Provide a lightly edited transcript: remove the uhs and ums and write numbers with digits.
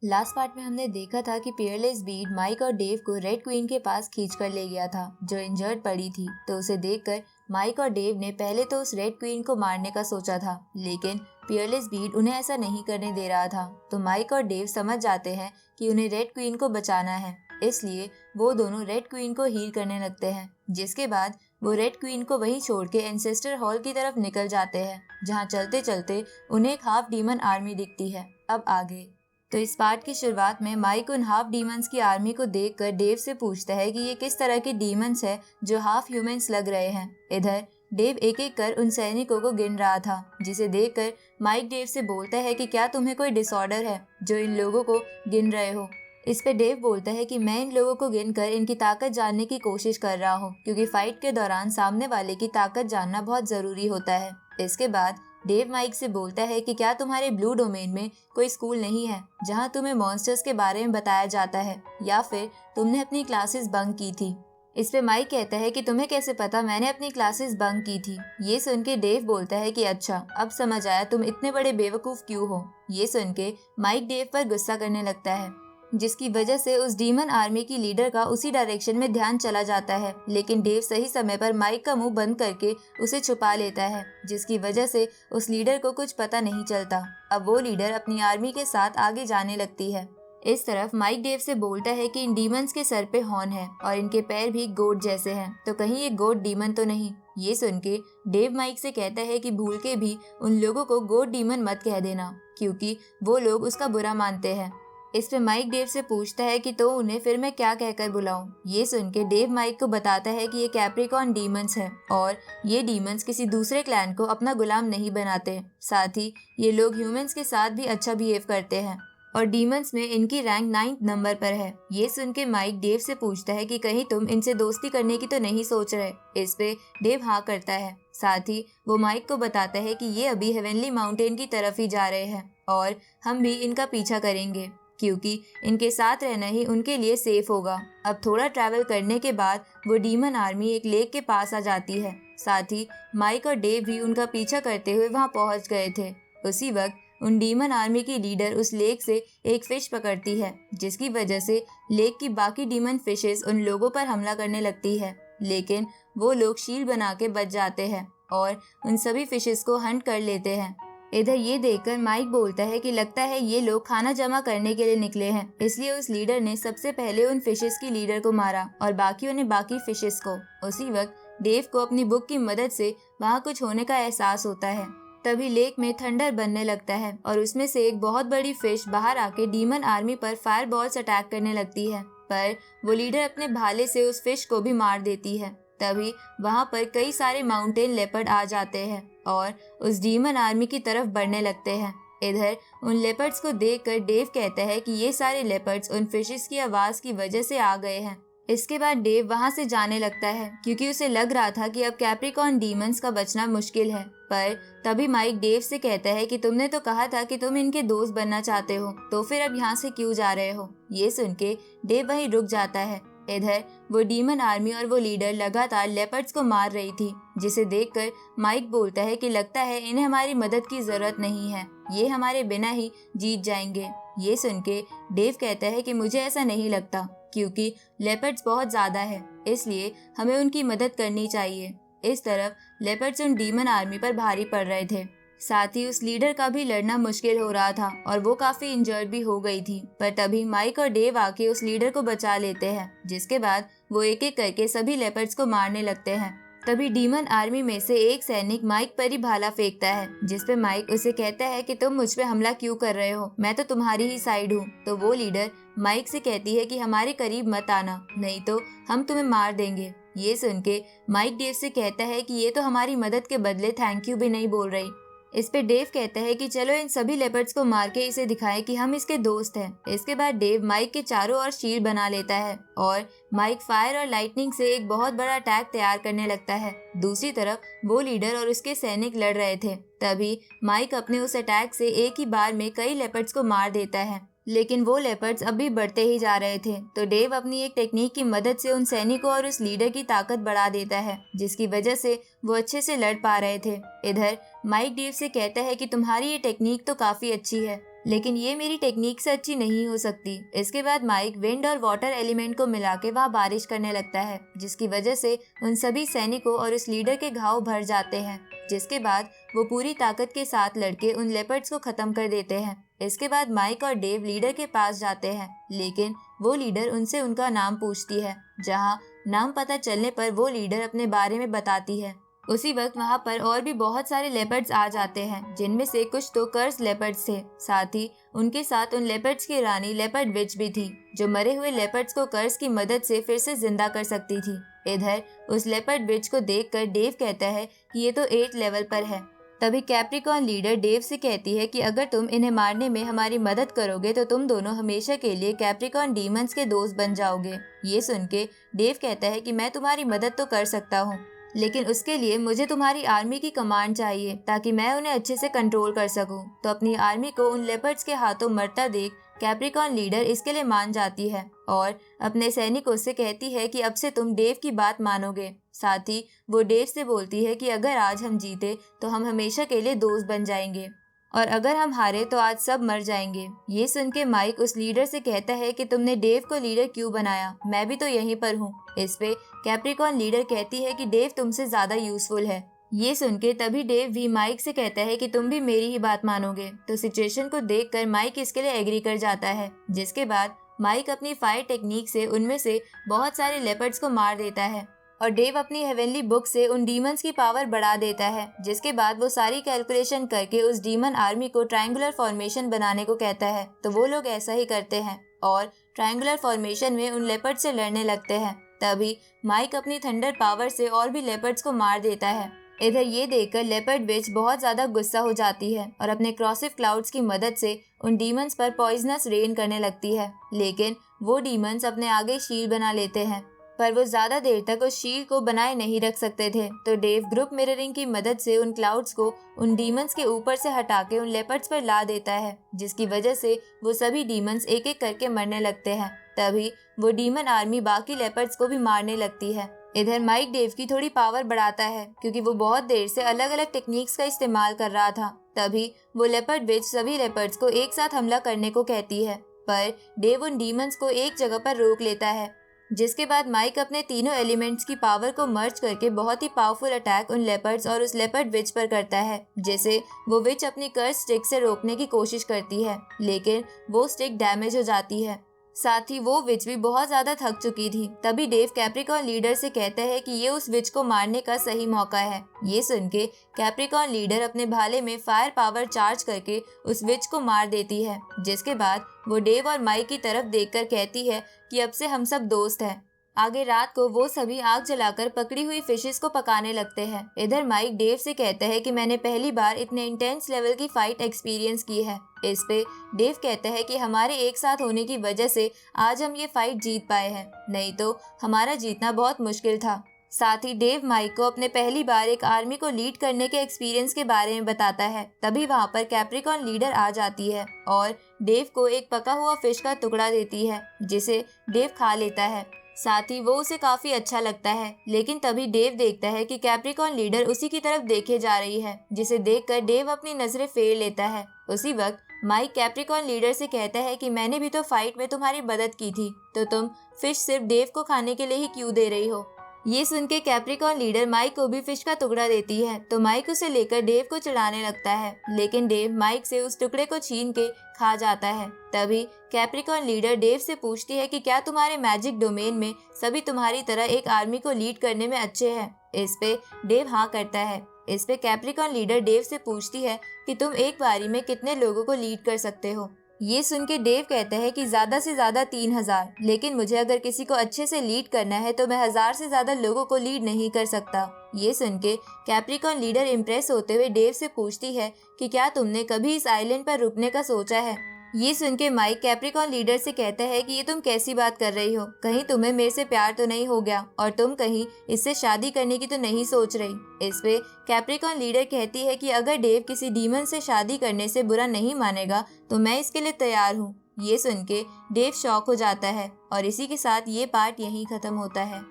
Last part में हमने देखा था कि पियरलेस बीड माइक और डेव को रेड क्वीन के पास खींच कर ले गया था जो इंजर्ड पड़ी थी। तो उसे देखकर माइक और डेव ने पहले तो उस रेड क्वीन को मारने का सोचा था, लेकिन पियरलेस बीड उन्हें ऐसा नहीं करने दे रहा था। तो माइक और डेव समझ जाते हैं कि उन्हें रेड क्वीन को बचाना है, इसलिए वो दोनों रेड क्वीन को हील करने लगते हैं। जिसके बाद वो रेड क्वीन को वहीं छोड़ के एंसेस्टर हॉल की तरफ निकल जाते हैं, जहाँ चलते चलते उन्हें एक हाफ डीमन आर्मी दिखती है। अब आगे तो इस पार्ट की शुरुआत में माइक उन हाफ डीमंस की आर्मी को देखकर डेव से पूछता है कि ये किस तरह के डीमंस है जो हाफ ह्यूमंस लग रहे हैं। इधर डेव एक एक कर उन सैनिकों को गिन रहा था, जिसे देखकर माइक डेव से बोलता है कि क्या तुम्हें कोई डिसऑर्डर है जो इन लोगों को गिन रहे हो। इस पे डेव बोलता है कि मैं इन लोगों को गिनकर इनकी ताकत जानने की कोशिश कर रहा हूँ, क्योंकि फाइट के दौरान सामने वाले की ताकत जानना बहुत जरूरी होता है। इसके बाद डेव माइक से बोलता है कि क्या तुम्हारे ब्लू डोमेन में कोई स्कूल नहीं है जहां तुम्हें मॉन्स्टर्स के बारे में बताया जाता है, या फिर तुमने अपनी क्लासेस बंक की थी। इस पे माइक कहता है कि तुम्हें कैसे पता मैंने अपनी क्लासेस बंक की थी। ये सुन के डेव बोलता है कि अच्छा, अब समझ आया तुम इतने बड़े बेवकूफ क्यों हो। ये सुन के माइक डेव पर गुस्सा करने लगता है, जिसकी वजह से उस डीमन आर्मी की लीडर का उसी डायरेक्शन में ध्यान चला जाता है। लेकिन डेव सही समय पर माइक का मुंह बंद करके उसे छुपा लेता है, जिसकी वजह से उस लीडर को कुछ पता नहीं चलता। अब वो लीडर अपनी आर्मी के साथ आगे जाने लगती है। इस तरफ माइक डेव से बोलता है कि इन डीमंस के सर पे हॉर्न है और इनके पैर भी गोट जैसे हैं, तो कहीं ये गोट डीमन तो नहीं। ये सुन के डेव माइक से कहता है कि भूल के भी उन लोगों को गोट डीमन मत कह देना, क्योंकि वो लोग उसका बुरा मानते हैं। इस पे माइक डेव से पूछता है कि तो उन्हें फिर मैं क्या कहकर बुलाऊं। ये सुन के डेव माइक को बताता है कि ये कैप्रिकॉर्न डीमंस हैं और ये डीमंस किसी दूसरे क्लैन को अपना गुलाम नहीं बनाते। साथ ही ये लोग ह्यूमंस के साथ भी अच्छा बिहेव करते हैं और डीमंस में इनकी रैंक 9th नंबर पर है। ये सुन के माइक डेव से पूछता है कि कहीं तुम इनसे दोस्ती करने की तो नहीं सोच रहे। इस पे डेव हाँ करता है। साथ ही वो माइक को बताता है कि ये अभी हेवनली माउंटेन की तरफ ही जा रहे हैं और हम भी इनका पीछा करेंगे, क्योंकि इनके साथ रहना ही उनके लिए सेफ होगा। अब थोड़ा ट्रैवल करने के बाद वो डीमन आर्मी एक लेक के पास आ जाती है। साथ ही माइक और डेव भी उनका पीछा करते हुए वहां पहुंच गए थे। उसी वक्त उन डीमन आर्मी की लीडर उस लेक से एक फिश पकड़ती है, जिसकी वजह से लेक की बाकी डीमन फिशेस उन लोगों पर हमला करने लगती है। लेकिन वो लोग शील्ड बना के बच जाते हैं और उन सभी फिशेस को हंट कर लेते हैं। इधर ये देखकर माइक बोलता है कि लगता है ये लोग खाना जमा करने के लिए निकले हैं, इसलिए उस लीडर ने सबसे पहले उन फिशेस की लीडर को मारा और बाकियों ने बाकी फिशेस को। उसी वक्त डेव को अपनी बुक की मदद से वहाँ कुछ होने का एहसास होता है। तभी लेक में थंडर बनने लगता है और उसमें से एक बहुत बड़ी फिश बाहर आके डीमन आर्मी पर फायर बॉल्स अटैक करने लगती है, पर वो लीडर अपने भाले से उस फिश को भी मार देती है। तभी वहाँ पर कई सारे माउंटेन लेपर्ड आ जाते हैं और उस डीमन आर्मी की तरफ बढ़ने लगते हैं। इधर उन लेपर्ड्स को देखकर डेव कहता है कि ये सारे लेपर्ड्स उन फिशेस की आवाज की वजह से आ गए हैं। इसके बाद डेव वहां से जाने लगता है, क्योंकि उसे लग रहा था कि अब कैप्रिकॉर्न डीमंस का बचना मुश्किल है। पर तभी माइक डेव से कहता है कि तुमने तो कहा था कि तुम इनके दोस्त बनना चाहते हो, तो फिर अब यहाँ से क्यों जा रहे हो। ये सुन के डेव वहीं रुक जाता है। इधर वो डीमन आर्मी और वो लीडर लगातार लेपर्ड्स को मार रही थी, जिसे देखकर माइक बोलता है कि लगता है इन्हें हमारी मदद की जरूरत नहीं है, ये हमारे बिना ही जीत जाएंगे। ये सुन के डेव कहता है कि मुझे ऐसा नहीं लगता, क्योंकि लेपर्ड्स बहुत ज्यादा है, इसलिए हमें उनकी मदद करनी चाहिए। इस तरफ लेपर्ड्स उन डीमन आर्मी पर भारी पड़ रहे थे। साथ ही उस लीडर का भी लड़ना मुश्किल हो रहा था और वो काफी इंजर्ड भी हो गई थी। पर तभी माइक और डेव आके उस लीडर को बचा लेते हैं, जिसके बाद वो एक एक करके सभी लेपर्ड्स को मारने लगते हैं। तभी डीमन आर्मी में से एक सैनिक माइक पर ही भाला फेंकता है, जिसपे माइक उसे कहता है कि तुम मुझ पे हमला क्यों कर रहे हो, मैं तो तुम्हारी ही साइड हूँ। तो वो लीडर माइक से कहती है कि हमारे करीब मत आना, नहीं तो हम तुम्हें मार देंगे। ये सुन के माइक डेव से कहता है कि ये तो हमारी मदद के बदले थैंक यू भी नहीं बोल रही। इस पे डेव कहता है कि चलो इन सभी लेपर्ड्स को मार के इसे दिखाएं कि हम इसके दोस्त हैं। इसके बाद डेव माइक के चारों ओर शील्ड बना लेता है और माइक फायर और लाइटनिंग से एक बहुत बड़ा अटैक तैयार करने लगता है। दूसरी तरफ वो लीडर और उसके सैनिक लड़ रहे थे। तभी माइक अपने उस अटैक से एक ही बार में कई लेपर्ड्स को मार देता है, लेकिन वो लेपर्ड्स अब भी बढ़ते ही जा रहे थे। तो डेव अपनी एक टेक्निक की मदद से उन सैनिकों और उस लीडर की ताकत बढ़ा देता है, जिसकी वजह से वो अच्छे से लड़ पा रहे थे। इधर माइक डेव से कहता है कि तुम्हारी ये टेक्निक तो काफी अच्छी है, लेकिन ये मेरी टेक्निक से अच्छी नहीं हो सकती। इसके बाद माइक विंड और वाटर एलिमेंट को मिला के वहाँ बारिश करने लगता है, जिसकी वजह से उन सभी सैनिकों और उस लीडर के घाव भर जाते हैं। जिसके बाद वो पूरी ताकत के साथ लड़के उन लेपर्ड्स को खत्म कर देते हैं। इसके बाद माइक और डेव लीडर के पास जाते हैं, लेकिन वो लीडर उनसे उनका नाम पूछती है, जहाँ नाम पता चलने पर वो लीडर अपने बारे में बताती है। उसी वक्त वहाँ पर और भी बहुत सारे लेपर्ड्स आ जाते हैं, जिनमें से कुछ तो कर्स लेपर्ड्स थे। साथ ही उनके साथ उन लेपर्ड्स की रानी लेपर्ड विच भी थी, जो मरे हुए लेपर्ड्स को कर्स की मदद से फिर से जिंदा कर सकती थी। इधर उस लेपर्ड विच को देखकर डेव कहता है कि ये तो 8 लेवल पर है। तभी कैप्रिकॉर्न लीडर डेव से कहती है कि अगर तुम इन्हें मारने में हमारी मदद करोगे तो तुम दोनों हमेशा के लिए कैप्रिकॉर्न डीमंस के दोस्त बन जाओगे। ये सुन के डेव कहता है कि मैं तुम्हारी मदद तो कर सकता हूँ, लेकिन उसके लिए मुझे तुम्हारी आर्मी की कमांड चाहिए ताकि मैं उन्हें अच्छे से कंट्रोल कर सकूं। तो अपनी आर्मी को उन लेपर्ड्स के हाथों मरता देख कैप्रिकॉर्न लीडर इसके लिए मान जाती है और अपने सैनिकों से कहती है कि अब से तुम डेव की बात मानोगे। साथ ही वो डेव से बोलती है कि अगर आज हम जीते तो हम हमेशा के लिए दोस्त बन जाएंगे, और अगर हम हारे तो आज सब मर जाएंगे। ये सुन के माइक उस लीडर से कहता है कि तुमने डेव को लीडर क्यों बनाया, मैं भी तो यहीं पर हूँ। इस पे कैप्रिकॉर्न लीडर कहती है कि डेव तुमसे ज्यादा यूजफुल है। ये सुन के तभी डेव भी माइक से कहता है कि तुम भी मेरी ही बात मानोगे। तो सिचुएशन को देखकर माइक इसके लिए एग्री कर जाता है। जिसके बाद माइक अपनी फायर टेक्निक से उनमें से बहुत सारे लेपर्ड्स को मार देता है और डेव अपनी हेवनली बुक से उन डीमंस की पावर बढ़ा देता है। जिसके बाद वो सारी कैलकुलेशन करके उस डीमन आर्मी को ट्रायंगुलर फॉर्मेशन बनाने को कहता है। तो वो लोग ऐसा ही करते हैं और ट्रायंगुलर फॉर्मेशन में उन लेपर्ड से लड़ने लगते हैं। तभी माइक अपनी थंडर पावर से और भी लेपर्ड्स को मार देता है। इधर ये देखकर लेपर्ड विच बहुत ज्यादा गुस्सा हो जाती है और अपने क्रॉसिव क्लाउड्स की मदद से उन डीमंस पर पॉइजनस रेन करने लगती है, लेकिन वो डीमंस अपने आगे शील्ड बना लेते हैं, पर वो ज्यादा देर तक उस शील्ड को बनाए नहीं रख सकते थे। तो डेव ग्रुप मिररिंग की मदद से उन क्लाउड्स को उन डीमंस के ऊपर से हटा के उन लेपर्ड्स पर ला देता है, जिसकी वजह से वो सभी डीमंस एक एक करके मरने लगते हैं। तभी वो डीमन आर्मी बाकी लेपर्ड्स को भी मारने लगती है। इधर माइक डेव की थोड़ी पावर बढ़ाता है, क्योंकि वो बहुत देर से अलग अलग टेक्निक्स का इस्तेमाल कर रहा था। तभी वो लेपर्ड विच सभी लेपर्ड्स को एक साथ हमला करने को कहती है, पर डेव उन डीमंस को एक जगह पर रोक लेता है। जिसके बाद माइक अपने तीनों एलिमेंट्स की पावर को मर्ज करके बहुत ही पावरफुल अटैक उन लेपर्ड्स और उस लेपर्ड विच पर करता है, जिसे वो विच अपनी कर्स स्टिक से रोकने की कोशिश करती है, लेकिन वो स्टिक डैमेज हो जाती है। साथ ही वो विच भी बहुत ज्यादा थक चुकी थी। तभी डेव कैप्रिकॉर्न लीडर से कहता है कि ये उस विच को मारने का सही मौका है। ये सुन के कैप्रिकॉर्न लीडर अपने भाले में फायर पावर चार्ज करके उस विच को मार देती है। जिसके बाद वो डेव और माइक की तरफ देखकर कहती है कि अब से हम सब दोस्त हैं। आगे रात को वो सभी आग जलाकर पकड़ी हुई फिशेस को पकाने लगते हैं। इधर माइक डेव से कहता है कि मैंने पहली बार इतने इंटेंस लेवल की फाइट एक्सपीरियंस की है। इस पे डेव कहता है कि हमारे एक साथ होने की वजह से आज हम ये फाइट जीत पाए हैं, नहीं तो हमारा जीतना बहुत मुश्किल था। साथ ही डेव माइक को अपने पहली बार एक आर्मी को लीड करने के एक्सपीरियंस के बारे में बताता है। तभी वहाँ पर कैप्रिकॉर्न लीडर आ जाती है और डेव को एक पका हुआ फिश का टुकड़ा देती है, जिसे डेव खा लेता है। साथ ही वो उसे काफी अच्छा लगता है, लेकिन तभी डेव देखता है कि कैप्रिकॉर्न लीडर उसी की तरफ देखे जा रही है, जिसे देखकर डेव अपनी नजरें फेर लेता है। उसी वक्त माइक कैप्रिकॉर्न लीडर से कहता है कि मैंने भी तो फाइट में तुम्हारी मदद की थी, तो तुम फिश सिर्फ डेव को खाने के लिए ही क्यों दे रही हो। ये सुन के कैप्रिकॉर्न लीडर माइक को भी फिश का टुकड़ा देती है, तो माइक उसे लेकर डेव को चढ़ाने लगता है, लेकिन डेव माइक से उस टुकड़े को छीन के खा जाता है। तभी कैप्रिकॉर्न लीडर डेव से पूछती है कि क्या तुम्हारे मैजिक डोमेन में सभी तुम्हारी तरह एक आर्मी को लीड करने में अच्छे हैं। इस पे डेव हाँ करता है। इस पे कैप्रिकॉर्न लीडर डेव से पूछती है कि तुम एक बारी में कितने लोगों को लीड कर सकते हो। ये सुन के डेव कहता है कि ज्यादा से ज्यादा 3000, लेकिन मुझे अगर किसी को अच्छे से लीड करना है तो मैं 1000 से ज्यादा लोगों को लीड नहीं कर सकता। ये सुन के कैप्रिकॉर्न लीडर इम्प्रेस होते हुए डेव से पूछती है कि क्या तुमने कभी इस आइलैंड पर रुकने का सोचा है। ये सुन के माइक कैप्रिकॉर्न लीडर से कहता है कि ये तुम कैसी बात कर रही हो, कहीं तुम्हें मेरे से प्यार तो नहीं हो गया और तुम कहीं इससे शादी करने की तो नहीं सोच रही। इस पे कैप्रिकॉर्न लीडर कहती है कि अगर डेव किसी डीमन से शादी करने से बुरा नहीं मानेगा तो मैं इसके लिए तैयार हूँ। ये सुन के डेव शॉक हो जाता है और इसी के साथ ये पार्ट यहीं खत्म होता है।